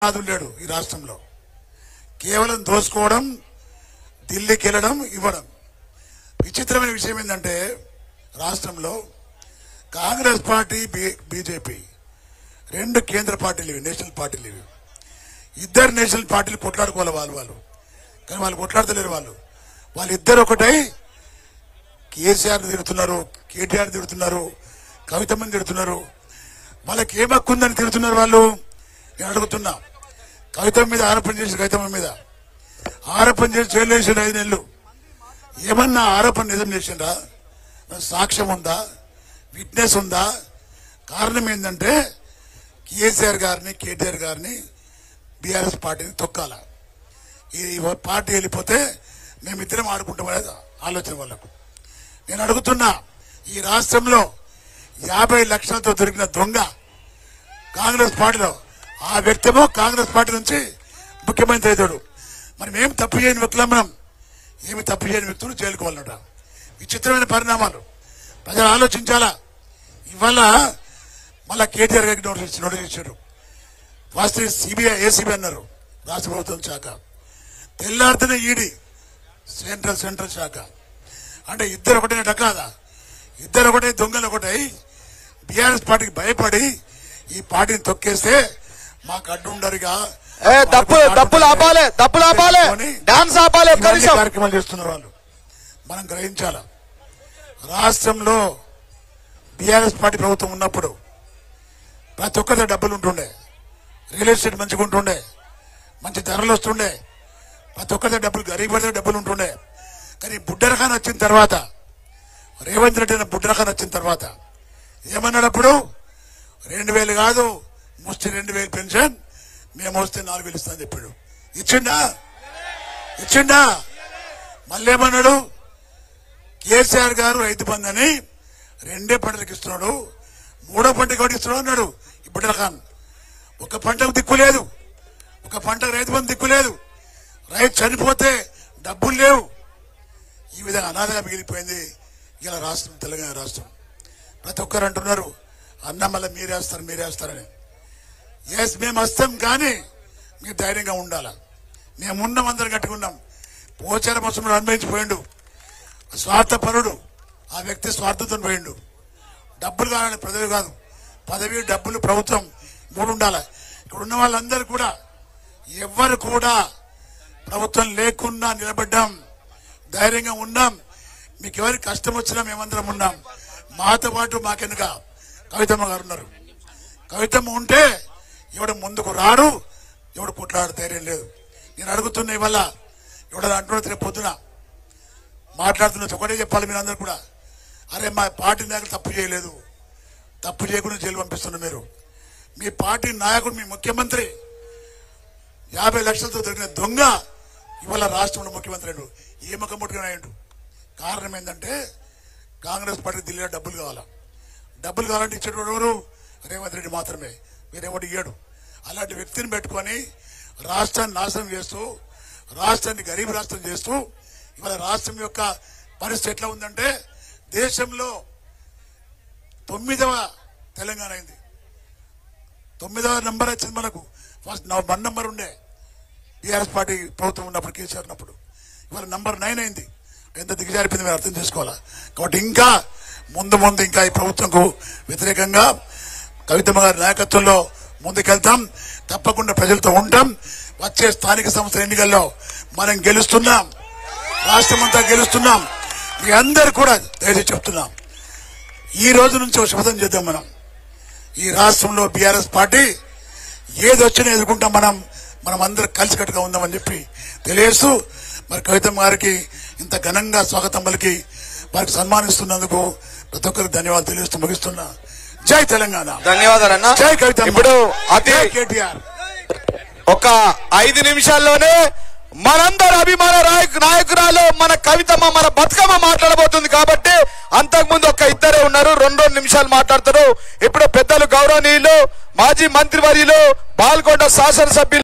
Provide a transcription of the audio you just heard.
లేడు ఈ రాష్ట్రంలో. కేవలం దోసుకోవడం, ఢిల్లీకి వెళ్ళడం, ఇవ్వడం. విచిత్రమైన విషయం ఏంటంటే రాష్ట్రంలో కాంగ్రెస్ పార్టీ, బీజేపీ రెండు కేంద్ర పార్టీలు ఇవి, నేషనల్ పార్టీలు ఇవి. ఇద్దరు నేషనల్ పార్టీలు కొట్లాడుకోవాలి వాళ్ళు కానీ వాళ్ళు కొట్లాడతలేరు. వాళ్ళిద్దరు ఒకటై కేసీఆర్ తిడుతున్నారు, కేటీఆర్ తిడుతున్నారు, కవితమ్మని తిడుతున్నారు. వాళ్ళకి ఏం హక్కు ఉందని తిడుతున్నారు వాళ్ళు. నేను అడుగుతున్నా, కవితమ్మ మీద ఆరోపణ చేసి, కవితమ్మ మీద ఆరోపణ చేసి జైలు వేసాడు 5 నెలలు. ఏమన్నా ఆరోపణ నిజం చేసిండ్రా? సాక్ష్యం ఉందా? విట్నెస్ ఉందా? కారణం ఏంటంటే కేసీఆర్ గారిని, కేటీఆర్ గారిని, బీఆర్ఎస్ పార్టీని తొక్కాల. ఈ పార్టీ వెళ్ళిపోతే మేమిద్దరం ఆడుకుంటామనేది ఆలోచన వాళ్ళకు. నేను అడుగుతున్నా, ఈ రాష్ట్రంలో 50 లక్షలతో దొరికిన దొంగ కాంగ్రెస్ పార్టీలో, ఆ వ్యక్తిమో కాంగ్రెస్ పార్టీ నుంచి ముఖ్యమంత్రి అవుతాడు. మరి మేము తప్పు చేయని వ్యక్తులం, మనం ఏమి తప్పు చేయని వ్యక్తులు జైలుకు వాళ్ళట. విచిత్రమైన పరిణామాలు. ప్రజలు ఆలోచించాలా. ఇవాళ మళ్ళా కేటీఆర్ గారికి నోటీస్ ఇచ్చారు. వాస్తవ సిబిఐ, ఏసీబీ అన్నారు, రాష్ట్ర ప్రభుత్వం శాఖ. తెల్లారితేనే ఈడీ, సెంట్రల్ శాఖ. అంటే ఇద్దరు ఒకటే కాదా? ఇద్దరు ఒకటే, దొంగలు ఒకటై బీఆర్ఎస్ పార్టీకి భయపడి ఈ పార్టీని తొక్కేస్తే మాకు అడ్డు ఉండరుగా. కార్యక్రమాలు చేస్తున్నారు వాళ్ళు. మనం గ్రహించాల. రాష్ట్రంలో బీఆర్ఎస్ పార్టీ ప్రభుత్వం ఉన్నప్పుడు ప్రతి ఒక్కరి డబ్బులు ఉంటుండే, రియల్ ఎస్టేట్ మంచిగా ఉంటుండే, మంచి ధరలు వస్తుండే, ప్రతి ఒక్కరి డబ్బులు, గరీబ్ డబ్బులు ఉంటుండే. కానీ బుడ్డరఖాన్ వచ్చిన తర్వాత, రేవంత్ రెడ్డి బుడ్డరఖాన్ వచ్చిన తర్వాత ఏమన్నాడు? అప్పుడు 2000 కాదు, ముష్టి 2000 పెన్షన్ మేము వస్తే 4000 ఇస్తామని చెప్పాడు. ఇచ్చిండా? మళ్ళీ ఏమన్నాడు? కేసీఆర్ గారు రైతు బంధు అని 2 పంటలకు ఇస్తున్నాడు, 3వ పంటకు ఒకటి ఇస్తున్నాడు అన్నాడు బుడ్డరఖాన్. ఒక పంటకు దిక్కు లేదు, ఒక పంటకు రైతు బంధు దిక్కు లేదు. రైతు చనిపోతే డబ్బులు లేవు. ఈ విధంగా అనాథగా మిగిలిపోయింది ఇలా రాష్ట్రం, తెలంగాణ రాష్ట్రం. ప్రతి ఒక్కరు అంటున్నారు, అన్న మళ్ళీ మీరేస్తారని. ఎస్, మేము వస్తాం, కానీ మీరు ధైర్యంగా ఉండాలా. మేమున్నాం, అందరం కట్టుకున్నాం. పోచార మోసంలో అనుభవించిపోయిండు, స్వార్థపరుడు. ఆ వ్యక్తి స్వార్థంతో పోయిండు. డబ్బులు కావాలని పదవి కాదు, పదవి, డబ్బులు, ప్రభుత్వం 3 ఉండాలి. ఇక్కడ ఉన్న వాళ్ళందరూ కూడా, ఎవ్వరు కూడా ప్రభుత్వం లేకున్నా నిలబడ్డాం, ధైర్యంగా ఉన్నాం. మీకు ఎవరికి కష్టం వచ్చినా మేమందరం ఉన్నాం. మాతో పాటు మాకెనుక కవితమ్మ గారు ఉన్నారు. కవితమ్మ ఉంటే ఎవడు ముందుకు రాడు, ఎవడు పుట్లాడు ధైర్యం లేదు. నేను అడుగుతున్నా, ఇవాళ ఎవడ అంటున్నా, రేపు పొద్దున మాట్లాడుతున్నా ఒకటే చెప్పాలి మీరు అందరూ కూడా. అరే, మా పార్టీ నాయకులు తప్పు చేయలేదు, తప్పు చేయకుండా జైలు పంపిస్తున్నారు మీరు. మీ పార్టీ నాయకుడు, మీ ముఖ్యమంత్రి 50 లక్షలతో దొరికిన దొంగ ఇవాళ రాష్ట్రంలో ముఖ్యమంత్రి అయ్యాడు. ఏ ముఖముట్టుగా అయ్యాడు? కారణం ఏంటంటే కాంగ్రెస్ పార్టీ ఢిల్లీలో డబ్బులు కావాలంటే ఇచ్చేటోడు ఎవరు? రేవంత్ రెడ్డి మాత్రమే, వేరేవాడు ఇయ్యాడు. అలాంటి వ్యక్తిని పెట్టుకొని రాష్ట్రాన్ని నాశనం చేస్తూ, రాష్ట్రాన్ని గరీబ్ రాష్ట్రం చేస్తూ, ఇవాళ రాష్ట్రం యొక్క పరిస్థితి ఎట్లా ఉందంటే, దేశంలో 9వ తెలంగాణ అయింది. 9వ నంబర్ వచ్చింది మనకు. ఫస్ట్ 1 నంబర్ ఉండే బీఆర్ఎస్ పార్టీ ప్రభుత్వం ఉన్నప్పుడు, కేసీఆర్ ఉన్నప్పుడు. ఇవాళ నంబర్ 9 అయింది. ఎంత దిగజారిపోయింది మీరు అర్థం చేసుకోవాలా. కాబట్టి ఇంకా ముందు ఇంకా ఈ ప్రభుత్వంకు వ్యతిరేకంగా కవితమ్మ గారి నాయకత్వంలో ముందుకెళ్తాం. తప్పకుండా ప్రజలతో ఉంటాం. వచ్చే స్థానిక సంస్థల ఎన్నికల్లో మనం గెలుస్తున్నాం, రాష్ట్రం అంతా గెలుస్తున్నాం. మీ అందరు కూడా ధైర్యం చెప్తున్నాం. ఈ రోజు నుంచి ఒక శపథం చేద్దాం. మనం ఈ రాష్ట్రంలో బీఆర్ఎస్ పార్టీ ఏది వచ్చినా ఎదుర్కొంటాం. మనం అందరూ కలిసికట్టుగా ఉందామని చెప్పి తెలియజేస్తూ, మరి కవితమ్మ గారికి ఇంత ఘనంగా స్వాగతం పలికి వారికి సన్మానిస్తున్నందుకు ప్రతి ఒక్కరికి ధన్యవాదాలు తెలియజేస్తూ ముగిస్తున్నా. జై తెలంగాణ. ధన్యవాదాలన్న. జై కవితమ్మ. ఇప్పుడు అతి కేటీఆర్ ఒక 5 నిమిషాల్లోనే మనందరి అభిమాన నాయకురాలు మన కవితమ్మ, మన బతుకమ్మ మాట్లాడబోతుంది. కాబట్టి అంతకుముందు ఒక ఇద్దరే ఉన్నారు, 2 నిమిషాలు మాట్లాడతారు. ఇప్పుడు పెద్దలు, గౌరవనీయులు, మాజీ మంత్రివర్యులు, బాల్కొండ శాసనసభ్యులు